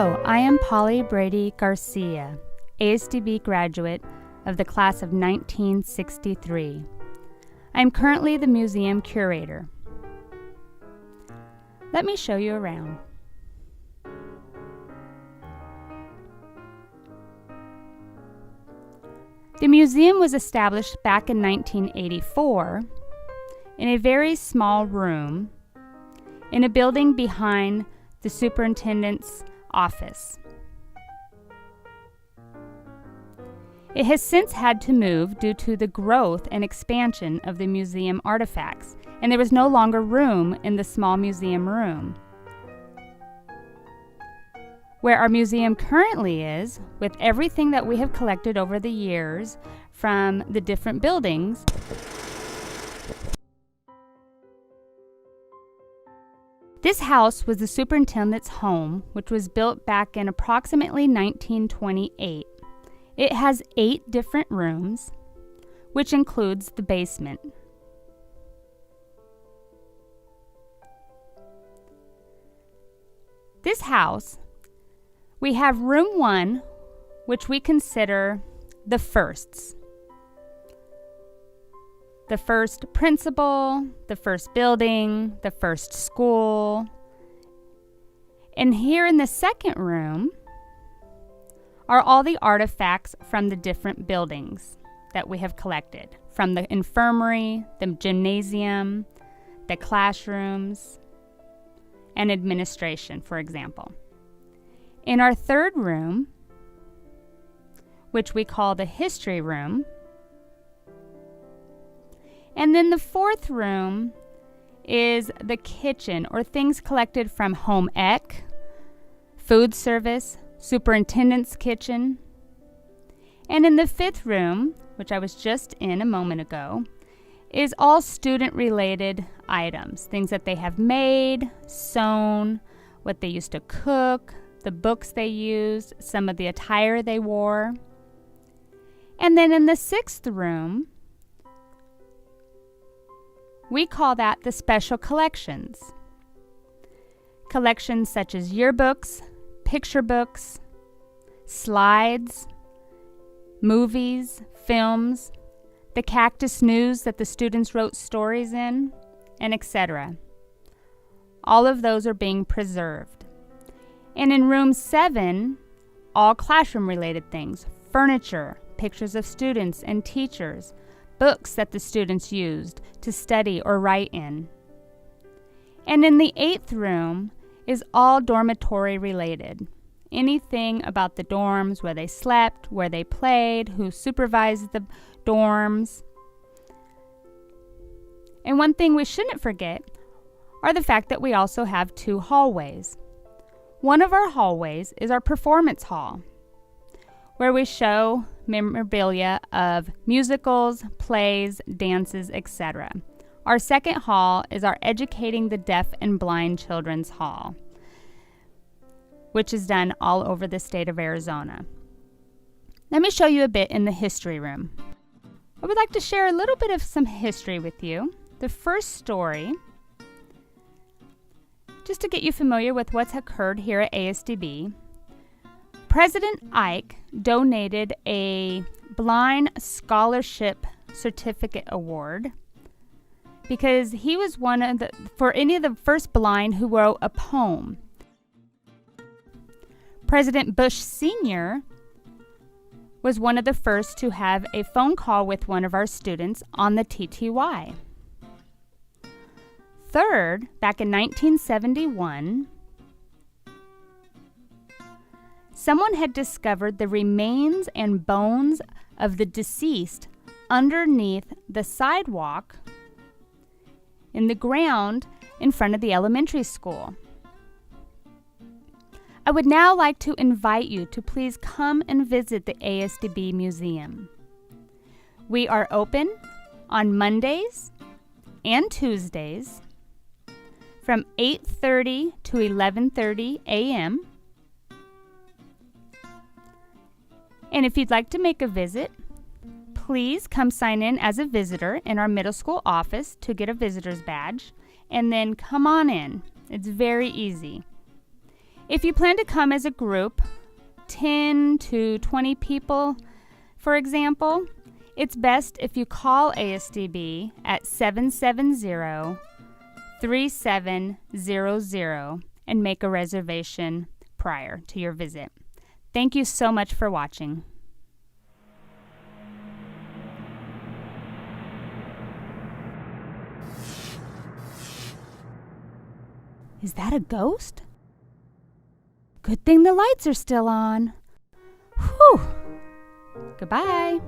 Hello, I am Polly Brady Garcia, ASDB graduate of the class of 1963. I am currently the museum curator. Let me show you around. The museum was established back in 1984 in a very small room in a building behind the superintendent's office. It has since had to move due to the growth and expansion of the museum artifacts, and there was no longer room in the small museum room. Where our museum currently is, with everything that we have collected over the years from the different buildings, this house was the superintendent's home, which was built back in approximately 1928. It has 8 different rooms, which includes the basement. This house, we have room 1, which we consider the firsts. The first principal, the first building, the first school. And here in the second room are all the artifacts from the different buildings that we have collected, from the infirmary, the gymnasium, the classrooms, and administration, for example. In our third room, which we call the history room, and then the fourth room is the kitchen, or things collected from home ec, food service, superintendent's kitchen. And in the fifth room, which I was just in a moment ago, is all student-related items, things that they have made, sewn, what they used to cook, the books they used, some of the attire they wore. And then in the sixth room, we call that the special collections. Collections such as yearbooks, picture books, slides, movies, films, the Cactus News that the students wrote stories in, and etc. All of those are being preserved. And in room 7, all classroom-related things, furniture, pictures of students and teachers, books that the students used to study or write in. And in the 8th room is all dormitory related. Anything about the dorms, where they slept, where they played, who supervised the dorms. And one thing we shouldn't forget are the fact that we also have 2 hallways. One of our hallways is our performance hall, where we show memorabilia of musicals, plays, dances, etc. Our second hall is our Educating the Deaf and Blind Children's Hall, which is done all over the state of Arizona. Let me show you a bit in the history room. I would like to share a little bit of some history with you. The first story, just to get you familiar with what's occurred here at ASDB, President Ike donated a Blind Scholarship Certificate Award because he was for any of the first blind who wrote a poem. President Bush Sr. was one of the first to have a phone call with one of our students on the TTY. Third, back in 1971, someone had discovered the remains and bones of the deceased underneath the sidewalk in the ground in front of the elementary school. I would now like to invite you to please come and visit the ASDB Museum. We are open on Mondays and Tuesdays from 8:30 to 11:30 a.m. And if you'd like to make a visit, please come sign in as a visitor in our middle school office to get a visitor's badge, and then come on in. It's very easy. If you plan to come as a group, 10 to 20 people, for example, it's best if you call ASDB at 770-3700 and make a reservation prior to your visit. Thank you so much for watching. Is that a ghost? Good thing the lights are still on. Whew. Goodbye.